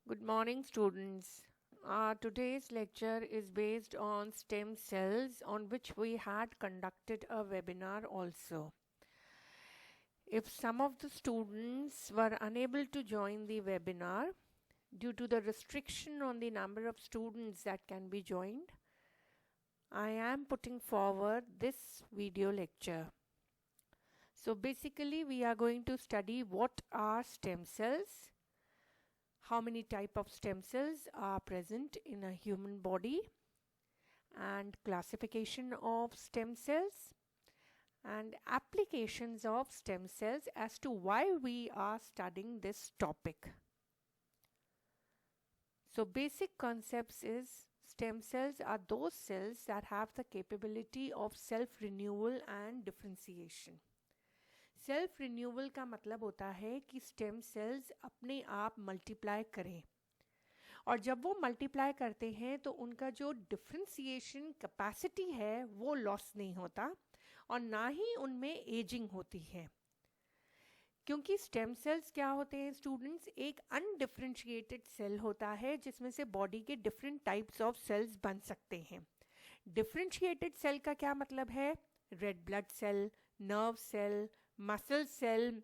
Good morning, students. Today's lecture is based on stem cells, on which we had conducted a webinar also. If some of the students were unable to join the webinar due to the restriction on the number of students that can be joined, I am putting forward this video lecture. So basically, we are going to study what are stem cells, how many type of stem cells are present in a human body, and classification of stem cells, and applications of stem cells as to why we are studying this topic. So basic concepts is stem cells are those cells that have the capability of self-renewal and differentiation. Self renewal का मतलब होता है कि stem cells अपने आप multiply करें, और जब वो मल्टीप्लाई करते हैं तो उनका जो डिफरेंशिएशन कैपेसिटी है वो लॉस नहीं होता और ना ही उनमें एजिंग होती है। क्योंकि स्टेम सेल्स क्या होते हैं स्टूडेंट्स, एक अनडिफरेंशिएटेड सेल होता है जिसमें से बॉडी के डिफरेंट टाइप्स ऑफ सेल्स बन सकते हैं। डिफरेंशिएटेड सेल का क्या मतलब है? Red blood cell, nerve cell, muscle cell,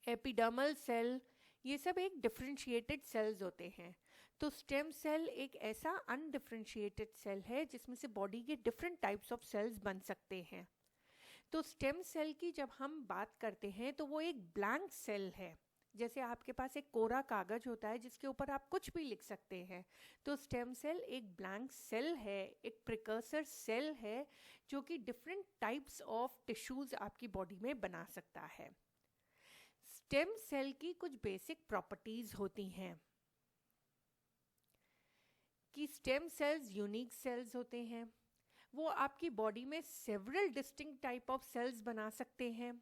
epidermal cell, ये सब एक डिफरेंशिएटेड सेल्स होते हैं। तो स्टेम सेल एक ऐसा अनडिफरेंशिएटेड सेल है जिसमें से बॉडी के डिफरेंट टाइप्स ऑफ सेल्स बन सकते हैं। तो स्टेम सेल की जब हम बात करते हैं तो वो एक ब्लैंक सेल है। जैसे आपके पास एक कोरा कागज होता है जिसके ऊपर आप कुछ भी लिख सकते हैं, तो स्टेम सेल एक ब्लैंक सेल है, एक प्रिकर्सर सेल है जो कि डिफरेंट टाइप्स ऑफ टिश्यूज आपकी बॉडी में बना सकता है। स्टेम सेल की कुछ बेसिक प्रॉपर्टीज होती हैं कि स्टेम सेल्स यूनिक सेल्स होते हैं, वो आपकी बॉडी में several distinct type of cells बना सकते हैं।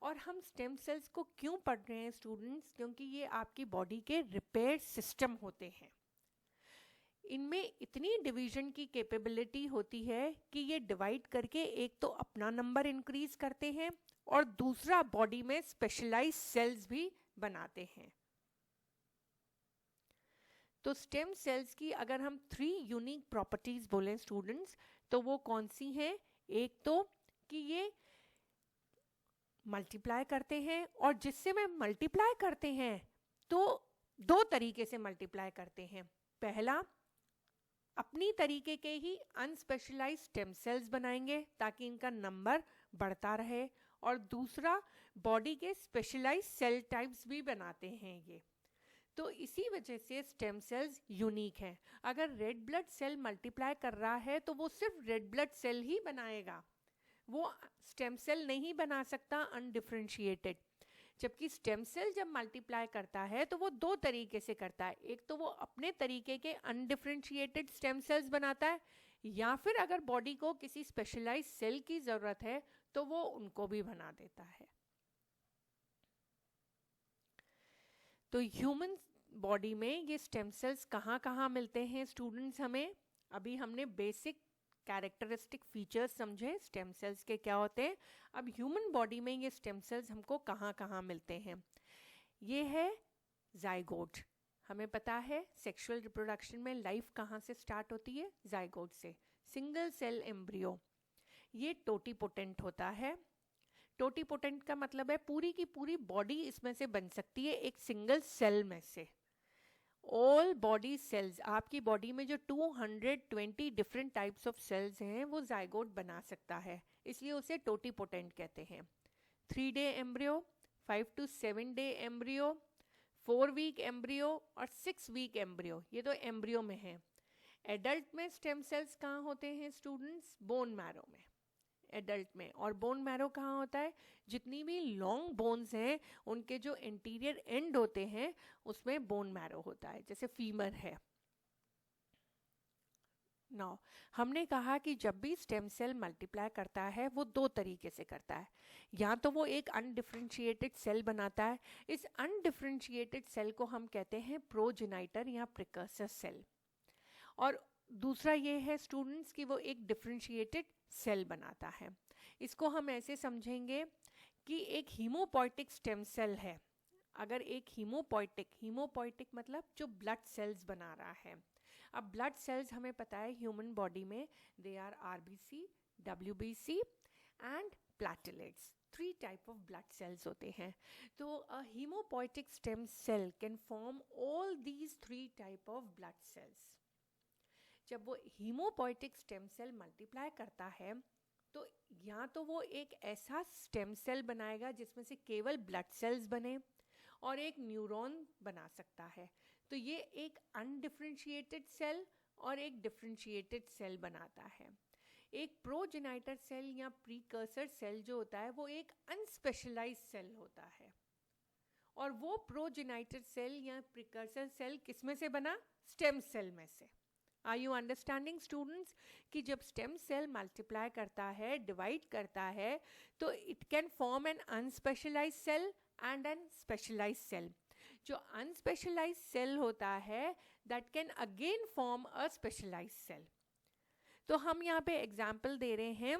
और हम स्टेम सेल्स को क्यों पढ़ रहे हैं स्टूडेंट्स? क्योंकि ये आपकी बॉडी के रिपेयर सिस्टम होते हैं। इनमें इतनी डिवीजन की कैपेबिलिटी होती है कि ये डिवाइड करके एक तो अपना नंबर इंक्रीज करते हैं और दूसरा बॉडी में स्पेशलाइज्ड सेल्स भी बनाते हैं। तो स्टेम सेल्स की अगर हम 3 यूनिक प्रॉपर्टीज बोलें स्टूडेंट्स, तो वो कौन सी हैं? एक तो कि ये मल्टीप्लाई करते हैं, और जिससे में मल्टीप्लाई करते हैं तो 2 तरीके से मल्टीप्लाई करते हैं। पहला, अपनी तरीके के ही अनस्पेशलाइज्ड स्टेम सेल्स बनाएंगे ताकि इनका नंबर बढ़ता रहे, और दूसरा बॉडी के स्पेशलाइज्ड सेल टाइप्स भी बनाते हैं ये। तो इसी वजह से स्टेम सेल्स यूनिक हैं। अगर रेड ब्लड सेल मल्टीप्लाई कर रहा है तो वो सिर्फ रेड ब्लड सेल ही बनाएगा, वो स्टेम सेल नहीं बना सकता अनडिफरेंशिएटेड। जबकि स्टेम सेल जब मल्टीप्लाई करता है तो वो 2 तरीके से करता है। एक तो वो अपने तरीके के अनडिफरेंशिएटेड स्टेम सेल्स बनाता है, या फिर अगर बॉडी को किसी स्पेशलाइज्ड सेल की ज़रूरत है तो वो उनको भी बना देता है। तो ह्यूमन बॉडी में ये स्टेम सेल्स कहाँ कहाँ मिलते हैं स्टूडेंट्स? हमें अभी हमने बेसिक कैरेक्टरिस्टिक फीचर्स समझे स्टेम सेल्स के क्या होते हैं। अब ह्यूमन बॉडी में ये स्टेम सेल्स हमको कहाँ कहाँ मिलते हैं? ये है जाइगोट। हमें पता है सेक्सुअल रिप्रोडक्शन में लाइफ कहाँ से स्टार्ट होती है? जाइगोट से। सिंगल सेल एम्ब्रियो, ये टोटीपोटेंट होता है। टोटीपोटेंट का मतलब है पूरी की पूरी बॉडी इसमें से बन सकती है एक सिंगल सेल में से। ऑल बॉडी सेल्स, आपकी बॉडी में जो 220 डिफरेंट टाइप्स ऑफ सेल्स हैं वो जाइगोट बना सकता है, इसलिए उसे टोटीपोटेंट कहते हैं। 3 day embryo, 5 to 7 day embryo, 4 week embryo और 6 वीक एम्ब्रियो, ये तो एम्ब्रियो में है। एडल्ट में स्टेम सेल्स कहाँ होते हैं स्टूडेंट्स? बोन मैरो में, एडल्ट में। और बोन मैरो कहाँ होता है? जितनी भी लॉन्ग बोन्स हैं उनके जो इंटीरियर एंड होते हैं उसमें बोन मैरो होता है, जैसे फीमर है। नाउ हमने कहा कि जब भी स्टेम सेल मल्टीप्लाई करता है वो 2 तरीके से करता है। या तो वो एक अनडिफरेंशिएटेड सेल बनाता है, इस अनडिफरेंशिएटेड सेल को हम कहते हैं प्रोजेनाइटर या प्रिकर्सर सेल। और दूसरा ये है स्टूडेंट्स कि वो एक डिफरेंशिएटेड सेल बनाता है। इसको हम ऐसे समझेंगे कि एक हीमोपोइटिक स्टेम सेल है, अगर एक हीमोपोइटिक मतलब जो ब्लड सेल्स बना रहा है। अब ब्लड सेल्स हमें पता है ह्यूमन बॉडी में they are RBC, WBC and platelets, 3 type of blood cells होते हैं। तो a haemopoietic stem cell can form all these 3 type of blood cells. जब वो हीमोपोइटिक स्टेम सेल मल्टीप्लाई करता है तो या तो वो एक ऐसा स्टेम सेल बनाएगा जिसमें से केवल ब्लड सेल्स बने, और एक न्यूरॉन बना सकता है। तो ये एक अनडिफरेंशिएटेड सेल और एक डिफरेंशिएटेड सेल बनाता है। एक प्रोजेनाइटर सेल या प्रीकर्सर सेल जो होता है वो एक अनस्पेशलाइज्ड सेल होता है, और वो प्रोजेनाइटर सेल या प्रीकर्सर सेल किसमें से बना? स्टेम सेल में से। आर यू अंडरस्टैंडिंग स्टूडेंट्स कि जब स्टेम सेल मल्टीप्लाई करता है, डिवाइड करता है, तो it can form an unspecialised cell and an specialised cell. जो अनस्पेशलाइज्ड सेल होता है that can again form a specialised cell. तो हम यहाँ पे एग्जाम्पल दे रहे हैं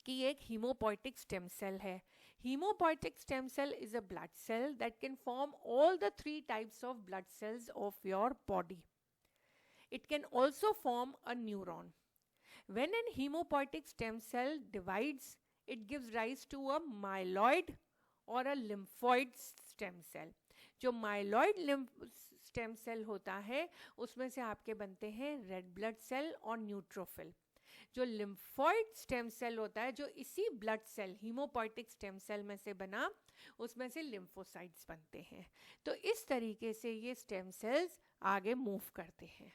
कि एक हीमोपोइटिक स्टेम सेल है। Haemopoietic stem cell is a blood cell that can form all the 3 types of blood cells of your body. It can also form a neuron. When a hemopoietic stem cell divides, it gives rise to a myeloid or a lymphoid stem cell. जो myeloid stem cell होता है उसमें से आपके बनते हैं red blood cell और neutrophil. जो lymphoid stem cell होता है, जो इसी blood cell hemopoietic stem cell में से बना, उसमें से lymphocytes बनते हैं। तो इस तरीके से ये stem cells आगे move करते हैं।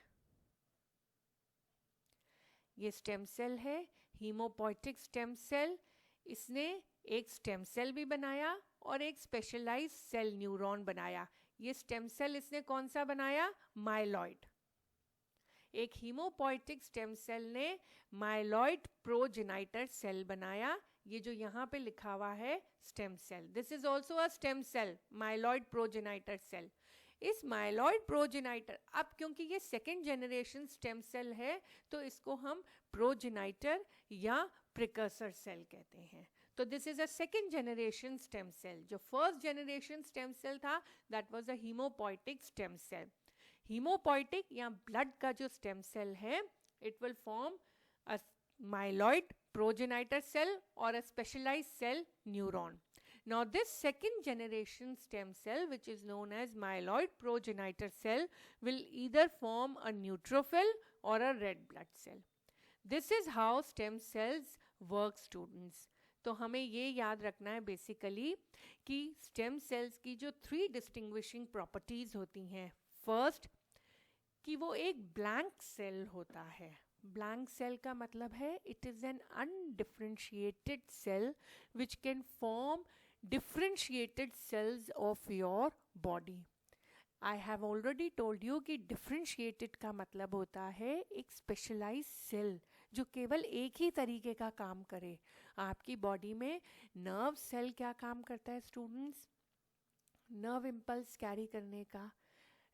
ये स्टेम सेल है हीमोपोइटिक स्टेम सेल। इसने एक स्टेम सेल भी बनाया और एक स्पेशलाइज्ड सेल न्यूरॉन बनाया। ये स्टेम सेल इसने कौन सा बनाया? माइलॉइड। एक हीमोपोइटिक स्टेम सेल ने माइलॉइड प्रोजेनाइटर सेल बनाया। ये जो यहाँ पे लिखा हुआ है stem cell, this is also a stem cell, myeloid progenitor cell. इस माइलॉइड प्रोजेनाइटर, अब क्योंकि ये सेकेंड जनरेशन स्टेम सेल है तो इसको हम प्रोजेनाइटर या प्रिकर्सर सेल कहते हैं। तो this is a second generation stem cell. जो फर्स्ट जनरेशन स्टेम सेल था that was a haemopoietic stem cell. Haemopoietic या ब्लड का जो स्टेम सेल है it will form a myeloid progenitor cell और a specialised cell neuron. Now this second generation stem cell, which is known as myeloid progenitor cell, will either form a neutrophil or a red blood cell. This is how stem cells work, students. तो हमें ये याद रखना है basically कि stem cells की जो 3 distinguishing properties होती हैं। फर्स्ट, कि वो एक ब्लैंक सेल होता है। ब्लैंक सेल का मतलब है it is an undifferentiated cell which can form differentiated cells of your body. I have already told you कि differentiated का मतलब होता है एक specialized cell जो केवल एक ही तरीके का काम करे। आपकी बॉडी में नर्व सेल क्या काम करता है स्टूडेंट्स? नर्व इम्पल्स कैरी करने का।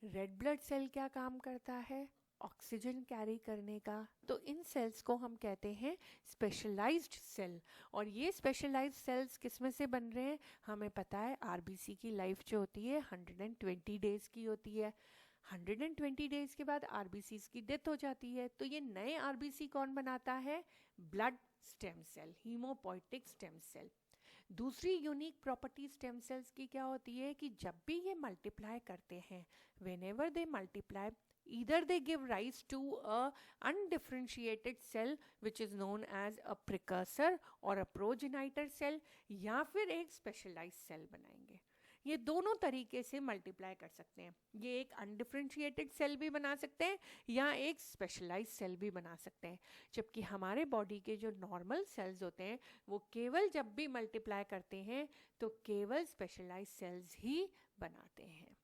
रेड ब्लड सेल क्या काम करता है? ऑक्सीजन कैरी करने का। तो इन सेल्स को हम कहते हैं स्पेशलाइज्ड सेल। और ये स्पेशलाइज्ड सेल्स किस में से बन रहे हैं? हमें पता है आरबीसी की लाइफ जो होती है 120 डेज की होती है। 120 डेज के बाद आरबीसीज की डेथ हो जाती है। तो ये नए आरबीसी कौन बनाता है? Blood stem cell, haemopoietic stem cell. दूसरी यूनिक प्रॉपर्टी स्टेम सेल्स की क्या होती है कि जब भी ये मल्टीप्लाई करते हैं, whenever they multiply, either they give rise to a undifferentiated cell which is known as a precursor or a progenitor cell, या फिर एक specialized cell बनाएंगे। ये दोनों तरीके से मल्टीप्लाई कर सकते हैं। ये एक अनडिफरेंशिएटेड सेल भी बना सकते हैं या एक स्पेशलाइज्ड सेल भी बना सकते हैं। जबकि हमारे बॉडी के जो नॉर्मल सेल्स होते हैं वो केवल जब भी मल्टीप्लाई करते हैं तो केवल स्पेशलाइज्ड सेल्स ही बनाते हैं।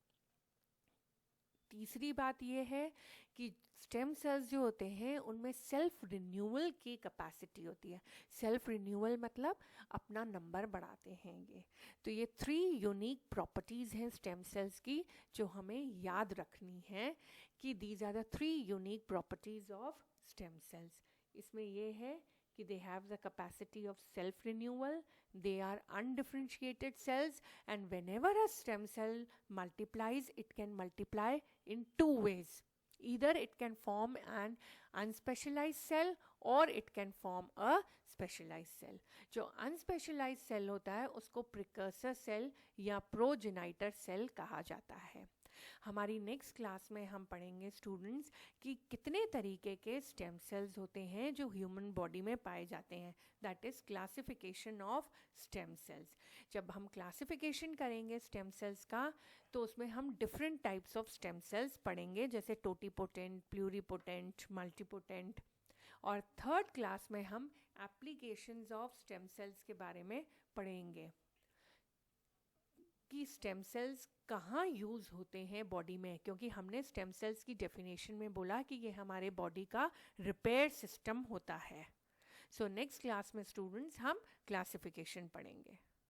तीसरी बात ये है कि स्टेम सेल्स जो होते हैं उनमें सेल्फ रिन्यूअल की कैपेसिटी होती है। सेल्फ रिन्यूअल मतलब अपना नंबर बढ़ाते हैं ये। तो ये 3 यूनिक प्रॉपर्टीज़ हैं स्टेम सेल्स की जो हमें याद रखनी है कि these are the 3 unique properties of stem cells. इसमें ये है कि they have the capacity of self renewal, they are undifferentiated cells, and whenever a stem cell multiplies, it can multiply in two ways. Either it can form an unspecialized cell or it can form a specialized cell. जो unspecialized cell होता है उसको precursor cell या progenitor cell कहा जाता है. हमारी next class में हम पढ़ेंगे स्टूडेंट्स कि कितने तरीके के स्टेम सेल्स होते हैं जो ह्यूमन बॉडी में पाए जाते हैं. That is classification of stem sales. जब हम क्लासिफिकेशन करेंगे स्टेम सेल्स का तो उसमें हम different types of stem sales पढ़ेंगे, जैसे टोटीपोटेंट, प्लूरीपोटेंट, मल्टीपोटेंट. और थर्ड क्लास में हम एप्लीकेशंस ऑफ स्टेम सेल्स के बारे में पढ़ेंगे कि स्टेम सेल्स कहाँ यूज़ होते हैं बॉडी में, क्योंकि हमने स्टेम सेल्स की डेफिनेशन में बोला कि ये हमारे बॉडी का रिपेयर सिस्टम होता है. सो नेक्स्ट क्लास में स्टूडेंट्स हम क्लासिफिकेशन पढ़ेंगे.